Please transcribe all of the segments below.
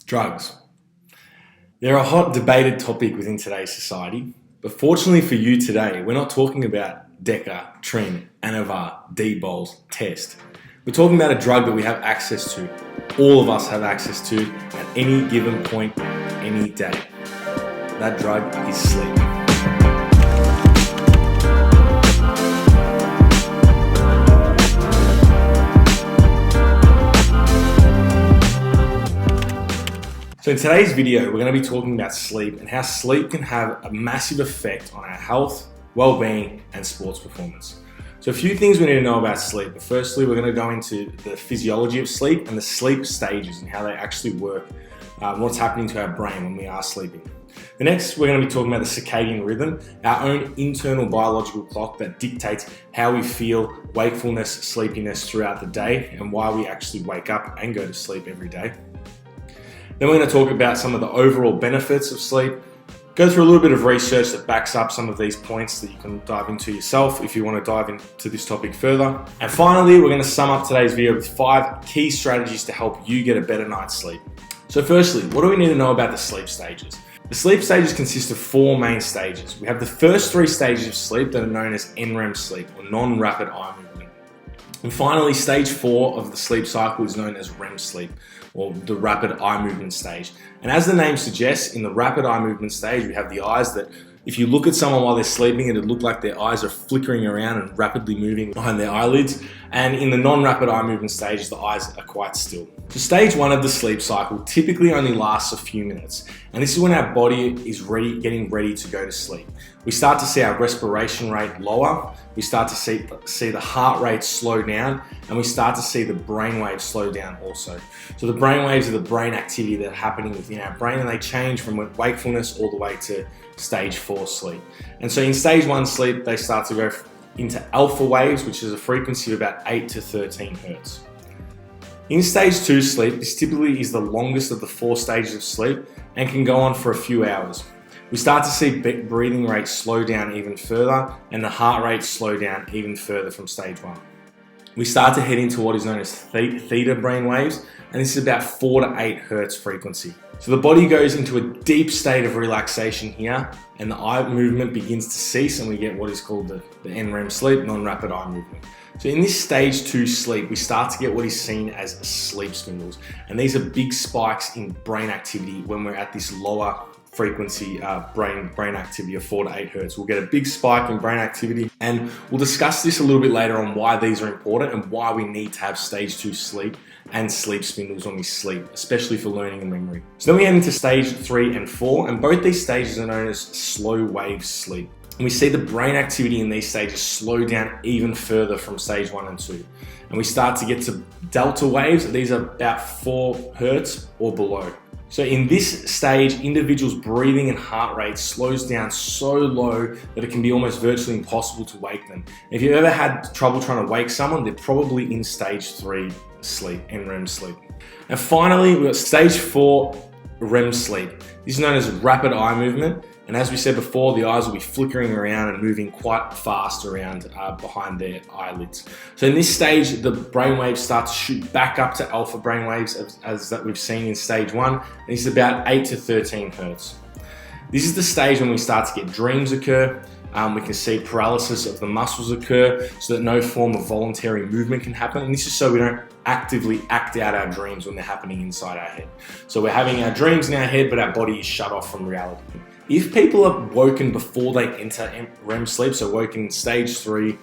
Drugs. They're a hot debated topic within today's society, but fortunately for you today, we're not talking about Deca, Trin, Anavar, D-Bols, Test. We're talking about a drug that we have access to, all of us have access to at any given point, any day. That drug is sleep. So in today's video, we're going to be talking about sleep and how sleep can have a massive effect on our health, well-being, and sports performance. So a few things we need to know about sleep. But firstly, we're going to go into the physiology of sleep and the sleep stages and how they actually work, what's happening to our brain when we are sleeping. The next, we're going to be talking about the circadian rhythm, our own internal biological clock that dictates how we feel wakefulness, sleepiness throughout the day, and why we actually wake up and go to sleep every day. Then we're going to talk about some of the overall benefits of sleep, go through a little bit of research that backs up some of these points that you can dive into yourself if you want to dive into this topic further. And finally, we're going to sum up today's video with 5 key strategies to help you get a better night's sleep. So firstly, what do we need to know about the sleep stages? The sleep stages consist of 4 main stages. We have the first 3 stages of sleep that are known as NREM sleep, or non-rapid eye movement. And finally, stage 4 of the sleep cycle is known as REM sleep, or the rapid eye movement stage. And as the name suggests, in the rapid eye movement stage, we have the eyes that, if you look at someone while they're sleeping, it'd look like their eyes are flickering around and rapidly moving behind their eyelids. And in the non-rapid eye movement stage, the eyes are quite still. So stage 1 of the sleep cycle typically only lasts a few minutes. And this is when our body is getting ready to go to sleep. We start to see our respiration rate lower, we start to see the heart rate slow down, and we start to see the brain waves slow down also. So the brain waves are the brain activity that are happening within our brain, and they change from wakefulness all the way to stage 4 sleep. And so in stage 1 sleep, they start to go into alpha waves, which is a frequency of about 8 to 13 hertz. In stage 2 sleep, this typically is the longest of the 4 stages of sleep and can go on for a few hours. We start to see breathing rates slow down even further and the heart rate slow down even further from stage 1. We start to head into what is known as theta brain waves, and this is about 4 to 8 hertz frequency. So the body goes into a deep state of relaxation here, and the eye movement begins to cease, and we get what is called the NREM sleep, non-rapid eye movement. So in this stage 2 sleep, we start to get what is seen as sleep spindles, and these are big spikes in brain activity when we're at this lower frequency brain activity of 4 to 8 hertz. We'll get a big spike in brain activity, and we'll discuss this a little bit later on why these are important and why we need to have stage 2 sleep and sleep spindles when we sleep, especially for learning and memory. So then we head into stage 3 and 4, and both these stages are known as slow wave sleep. And we see the brain activity in these stages slow down even further from stage 1 and 2. And we start to get to delta waves. These are about 4 hertz or below. So in this stage, individuals' breathing and heart rate slows down so low that it can be almost virtually impossible to wake them. If you've ever had trouble trying to wake someone, they're probably in stage 3 sleep, NREM sleep. And finally, we've got stage 4 REM sleep. This is known as rapid eye movement. And as we said before, the eyes will be flickering around and moving quite fast around behind their eyelids. So in this stage, the brain waves start to shoot back up to alpha brain waves as that we've seen in stage 1. And this is about 8 to 13 hertz. This is the stage when we start to get dreams occur. We can see paralysis of the muscles occur so that no form of voluntary movement can happen. And this is so we don't actively act out our dreams when they're happening inside our head. So we're having our dreams in our head, but our body is shut off from reality. If people are woken before they enter REM sleep, so woken in stage 3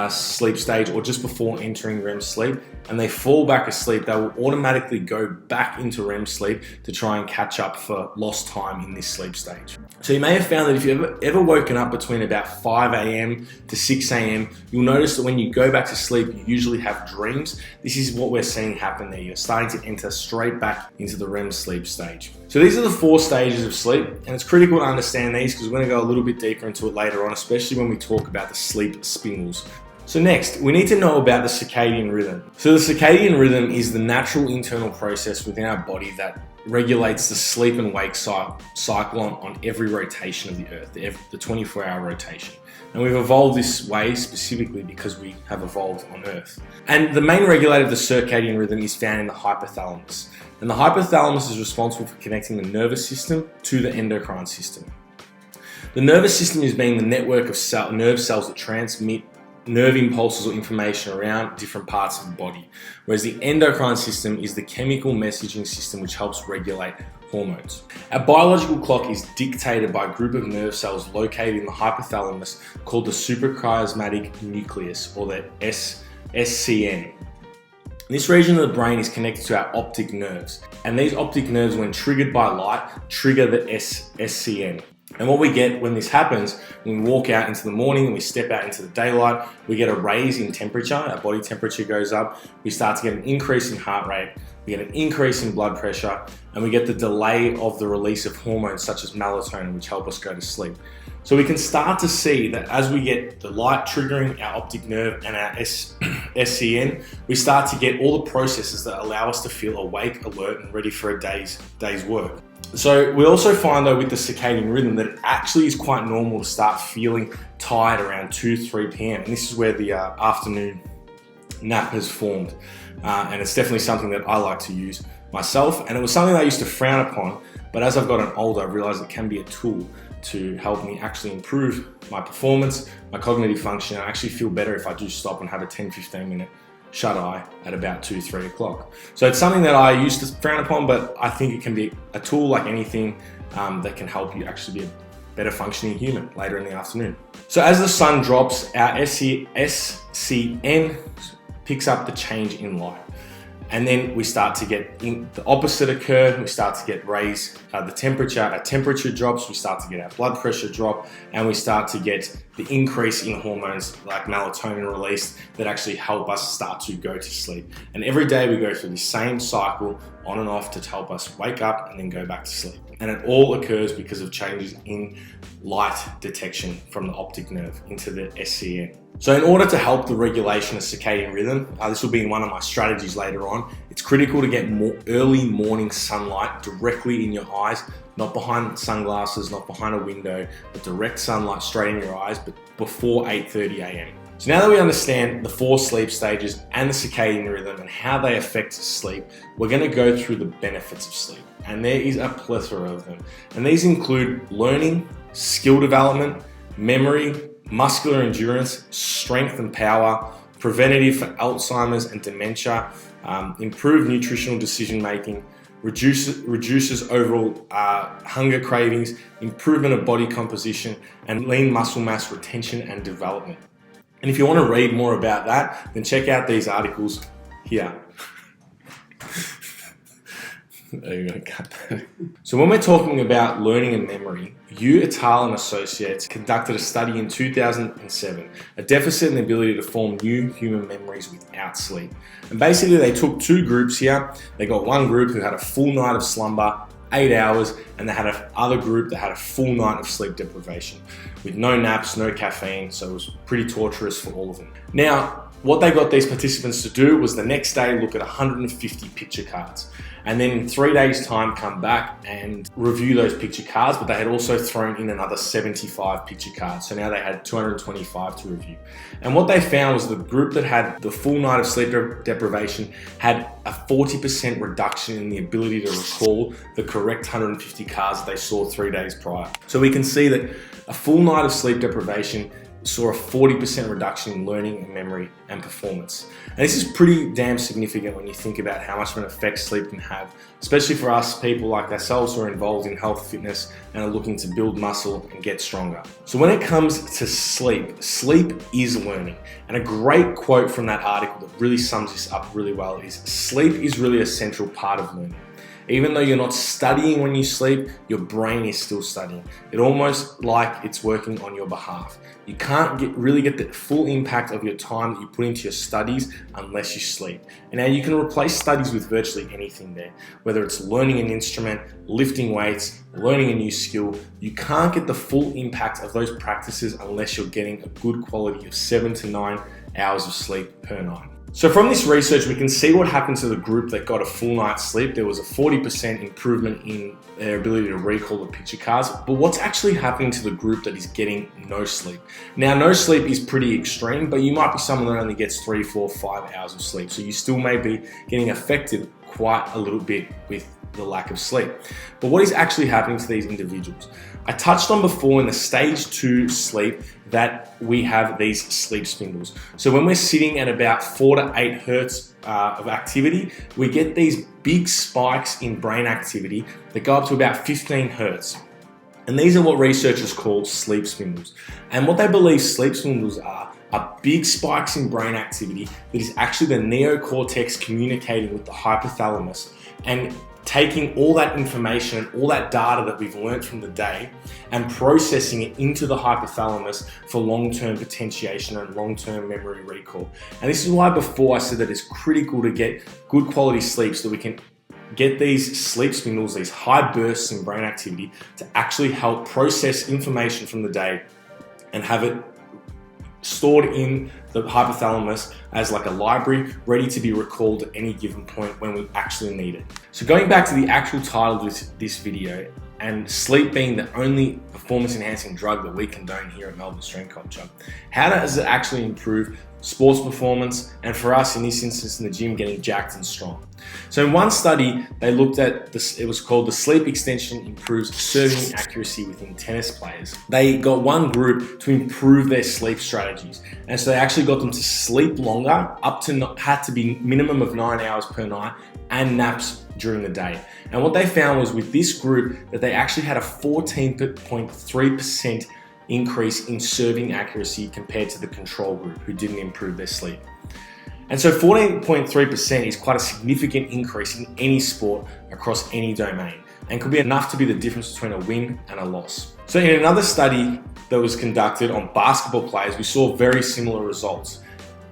sleep stage or just before entering REM sleep, and they fall back asleep, they will automatically go back into REM sleep to try and catch up for lost time in this sleep stage. So you may have found that if you've ever woken up between about 5 a.m. to 6 a.m., you'll notice that when you go back to sleep, you usually have dreams. This is what we're seeing happen there. You're starting to enter straight back into the REM sleep stage. So these are the 4 stages of sleep, and it's critical to understand these because we're going to go a little bit deeper into it later on, especially when we talk about the sleep spindles. So next, we need to know about the circadian rhythm. So the circadian rhythm is the natural internal process within our body that regulates the sleep and wake cycle on every rotation of the earth, the 24-hour rotation. And we've evolved this way specifically because we have evolved on Earth. And the main regulator of the circadian rhythm is found in the hypothalamus. And the hypothalamus is responsible for connecting the nervous system to the endocrine system. The nervous system is being the network of nerve cells that transmit nerve impulses or information around different parts of the body, whereas the endocrine system is the chemical messaging system which helps regulate hormones. Our biological clock is dictated by a group of nerve cells located in the hypothalamus called the suprachiasmatic nucleus, or the SCN. This region of the brain is connected to our optic nerves, and these optic nerves, when triggered by light, trigger the SCN. And what we get when this happens, when we walk out into the morning and we step out into the daylight, we get a raise in temperature, our body temperature goes up, we start to get an increase in heart rate, we get an increase in blood pressure, and we get the delay of the release of hormones such as melatonin, which help us go to sleep. So we can start to see that as we get the light triggering our optic nerve and our SCN, we start to get all the processes that allow us to feel awake, alert, and ready for a day's work. So we also find though with the circadian rhythm that it actually is quite normal to start feeling tired around 2-3 p.m. And this is where the afternoon nap has formed. And it's definitely something that I like to use myself. And it was something that I used to frown upon, but as I've gotten older, I've realized it can be a tool to help me actually improve my performance, my cognitive function, and I actually feel better if I do stop and have a 10-15 minute shut eye at about 2-3 o'clock. So it's something that I used to frown upon, but I think it can be a tool like anything that can help you actually be a better functioning human later in the afternoon. So as the sun drops, our SCN picks up the change in light. And then we start to get the opposite occur. We start to get raised the temperature. Our temperature drops. We start to get our blood pressure drop, and we start to get the increase in hormones like melatonin released that actually help us start to go to sleep. And every day we go through the same cycle on and off to help us wake up and then go back to sleep. And it all occurs because of changes in light detection from the optic nerve into the SCN. So in order to help the regulation of circadian rhythm, this will be in one of my strategies later on, it's critical to get more early morning sunlight directly in your eyes, not behind sunglasses, not behind a window, but direct sunlight straight in your eyes, but before 8:30 a.m. So now that we understand the 4 sleep stages and the circadian rhythm and how they affect sleep, we're going to go through the benefits of sleep. And there is a plethora of them. And these include learning, skill development, memory, muscular endurance, strength and power, preventative for Alzheimer's and dementia, improved nutritional decision making, reduces overall hunger cravings, improvement of body composition, and lean muscle mass retention and development. And if you want to read more about that, then check out these articles here. You're going to cut that. So when we're talking about learning and memory, Yu et al. And associates conducted a study in 2007, a deficit in the ability to form new human memories without sleep. And basically they took 2 groups here. They got one group who had a full night of slumber, 8 hours, and they had another group that had a full night of sleep deprivation with no naps, no caffeine, so it was pretty torturous for all of them. Now, what they got these participants to do was the next day look at 150 picture cards, and then in 3 days' time come back and review those picture cards, but they had also thrown in another 75 picture cards, so now they had 225 to review. And what they found was the group that had the full night of sleep deprivation had a 40% reduction in the ability to recall the correct 150 cards that they saw 3 days prior. So we can see that a full night of sleep deprivation saw a 40% reduction in learning and memory and performance. And this is pretty damn significant when you think about how much of an effect sleep can have, especially for us people like ourselves who are involved in health, fitness, and are looking to build muscle and get stronger. So when it comes to sleep, sleep is learning. And a great quote from that article that really sums this up really well is, sleep is really a central part of learning. Even though you're not studying when you sleep, your brain is still studying. It's almost like it's working on your behalf. You can't really get the full impact of your time that you put into your studies unless you sleep. And now you can replace studies with virtually anything there, whether it's learning an instrument, lifting weights, learning a new skill. You can't get the full impact of those practices unless you're getting a good quality of 7 to 9 hours of sleep per night. So from this research, we can see what happened to the group that got a full night's sleep. There was a 40% improvement in their ability to recall the picture cards, but what's actually happening to the group that is getting no sleep? Now, no sleep is pretty extreme, but you might be someone that only gets 3, 4, 5 hours of sleep. So you still may be getting affected quite a little bit with the lack of sleep. But what is actually happening to these individuals? I touched on before in the stage 2 sleep that we have these sleep spindles. So when we're sitting at about 4 to 8 hertz of activity, we get these big spikes in brain activity that go up to about 15 hertz. And these are what researchers call sleep spindles. And what they believe sleep spindles are big spikes in brain activity that is actually the neocortex communicating with the hypothalamus and taking all that information and all that data that we've learned from the day and processing it into the hypothalamus for long-term potentiation and long-term memory recall. And this is why before I said that it's critical to get good quality sleep so that we can get these sleep spindles, these high bursts in brain activity to actually help process information from the day and have it stored in the hypothalamus as like a library ready to be recalled at any given point when we actually need it. So going back to the actual title of this video, and sleep being the only performance enhancing drug that we condone here at Melbourne Strength Culture, how does it actually improve sports performance, and for us in this instance in the gym, getting jacked and strong? So in one study, they looked at this, it was called the sleep extension improves serving accuracy within tennis players. They got one group to improve their sleep strategies. And so they actually got them to sleep longer, had to be minimum of 9 hours per night, and naps during the day. And what they found was with this group that they actually had a 14.3% increase in serving accuracy compared to the control group who didn't improve their sleep. And so 14.3% is quite a significant increase in any sport across any domain and could be enough to be the difference between a win and a loss. So in another study that was conducted on basketball players, we saw very similar results.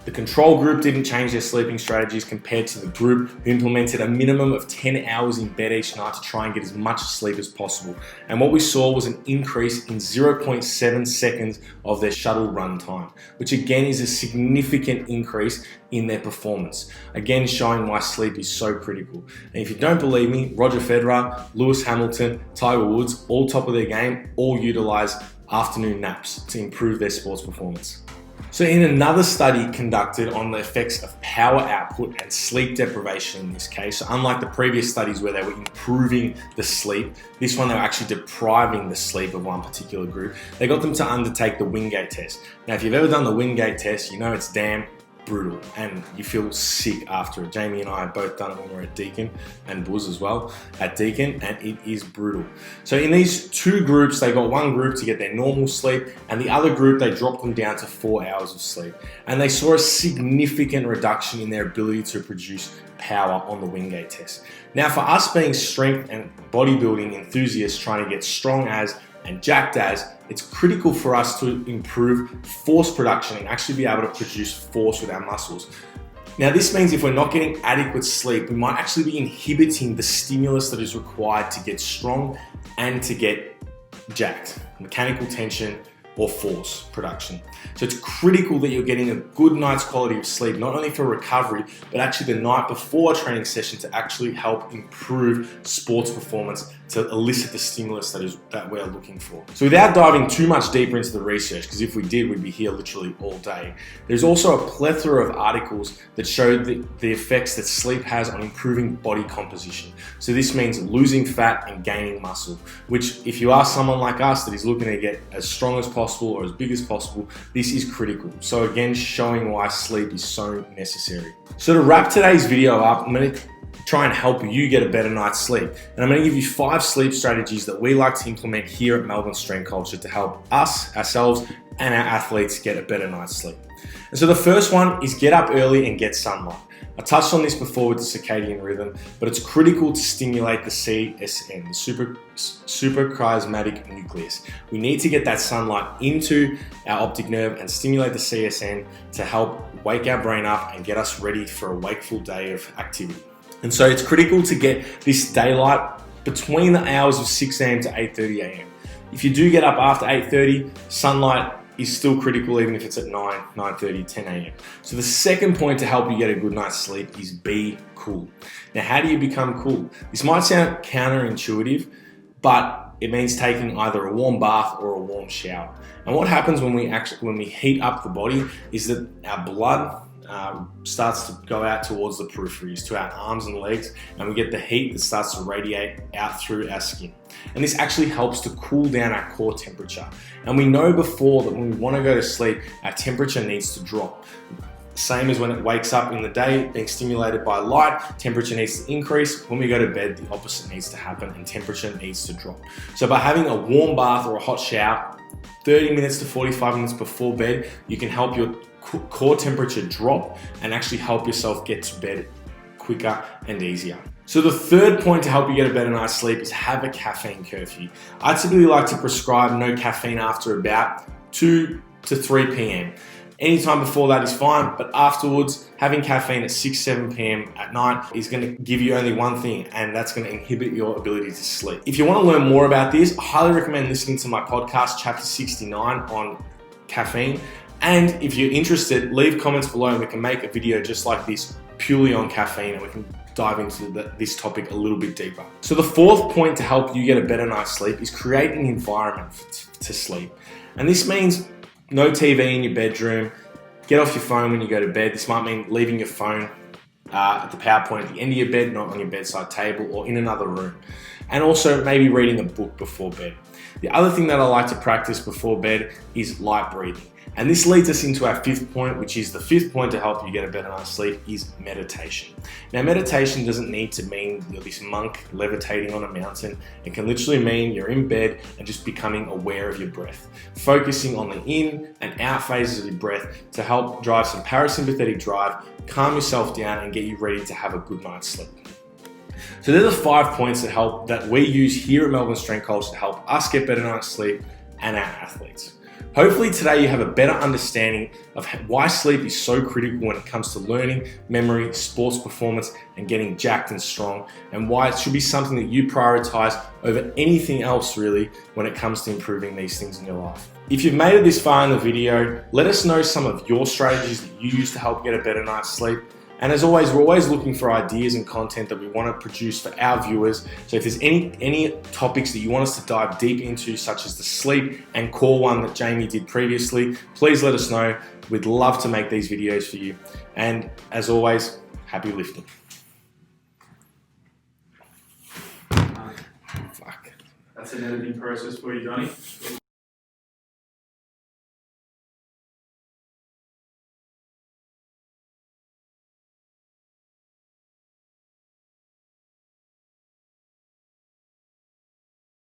The control group didn't change their sleeping strategies compared to the group who implemented a minimum of 10 hours in bed each night to try and get as much sleep as possible. And what we saw was an increase in 0.7 seconds of their shuttle run time, which again is a significant increase in their performance. Again, showing why sleep is so critical. And if you don't believe me, Roger Federer, Lewis Hamilton, Tiger Woods, all top of their game, all utilize afternoon naps to improve their sports performance. So in another study conducted on the effects of power output and sleep deprivation in this case, so unlike the previous studies where they were improving the sleep, this one they were actually depriving the sleep of one particular group. They got them to undertake the Wingate test. Now, if you've ever done the Wingate test, you know it's damn brutal and you feel sick after it. Jamie and I have both done it when we were at Deakin, and Buzz as well at Deakin, and it is brutal. So in these two groups, they got one group to get their normal sleep and the other group, they dropped them down to 4 hours of sleep. And they saw a significant reduction in their ability to produce power on the Wingate test. Now, for us being strength and bodybuilding enthusiasts trying to get strong as and jacked as, it's critical for us to improve force production and actually be able to produce force with our muscles. Now, this means if we're not getting adequate sleep, we might actually be inhibiting the stimulus that is required to get strong and to get jacked, mechanical tension or force production. So it's critical that you're getting a good night's quality of sleep, not only for recovery, but actually the night before a training session to actually help improve sports performance, to elicit the stimulus that we're looking for. So without diving too much deeper into the research, because if we did, we'd be here literally all day, there's also a plethora of articles that show the effects that sleep has on improving body composition. So this means losing fat and gaining muscle, which if you are someone like us that is looking to get as strong as possible or as big as possible, this is critical. So again, showing why sleep is so necessary. So to wrap today's video up, I'm going to try and help you get a better night's sleep. And I'm going to give you 5 sleep strategies that we like to implement here at Melbourne Strength Culture to help us, ourselves, and our athletes get a better night's sleep. And so the first one is get up early and get sunlight. I touched on this before with the circadian rhythm, but it's critical to stimulate the CSN, the suprachiasmatic nucleus. We need to get that sunlight into our optic nerve and stimulate the CSN to help wake our brain up and get us ready for a wakeful day of activity. And so it's critical to get this daylight between the hours of 6 a.m. to 8:30 a.m. If you do get up after 8:30, sunlight is still critical even if it's at 9, 9:30, 10 a.m. So the second point to help you get a good night's sleep is be cool. Now, how do you become cool? This might sound counterintuitive, but it means taking either a warm bath or a warm shower. And what happens when we heat up the body is that our blood starts to go out towards the peripheries, to our arms and legs, and we get the heat that starts to radiate out through our skin. And this actually helps to cool down our core temperature. And we know before that when we want to go to sleep, our temperature needs to drop. Same as when it wakes up in the day, being stimulated by light, temperature needs to increase. When we go to bed, the opposite needs to happen and temperature needs to drop. So by having a warm bath or a hot shower, 30 minutes to 45 minutes before bed, you can help your core temperature drop and actually help yourself get to bed quicker and easier. So the third point to help you get a better night's sleep is have a caffeine curfew. I typically like to prescribe no caffeine after about 2 to 3 p.m. Anytime before that is fine, but afterwards, having caffeine at 6, 7 p.m. at night is going to give you only one thing, and that's going to inhibit your ability to sleep. If you want to learn more about this, I highly recommend listening to my podcast, chapter 69 on caffeine. And if you're interested, leave comments below and we can make a video just like this, purely on caffeine, and we can dive into this topic a little bit deeper. So the fourth point to help you get a better night's sleep is create an environment to sleep. And this means no TV in your bedroom, get off your phone when you go to bed. This might mean leaving your phone at the power point at the end of your bed, not on your bedside table or in another room. And also maybe reading a book before bed. The other thing that I like to practice before bed is light breathing. And this leads us into our fifth point, which is the fifth point to help you get a better night's sleep, is meditation. Now, meditation doesn't need to mean you're this monk levitating on a mountain. It can literally mean you're in bed and just becoming aware of your breath, focusing on the in and out phases of your breath to help drive some parasympathetic drive, calm yourself down and get you ready to have a good night's sleep. So they're the 5 points that we use here at Melbourne Strength Coach to help us get better night's sleep and our athletes. Hopefully today you have a better understanding of why sleep is so critical when it comes to learning, memory, sports performance, and getting jacked and strong, and why it should be something that you prioritize over anything else really when it comes to improving these things in your life. If you've made it this far in the video, let us know some of your strategies that you use to help get a better night's sleep. And as always, we're always looking for ideas and content that we want to produce for our viewers. So if there's any topics that you want us to dive deep into, such as the sleep and core one that Jamie did previously, please let us know. We'd love to make these videos for you. And as always, happy lifting. That's an editing process for you, Johnny.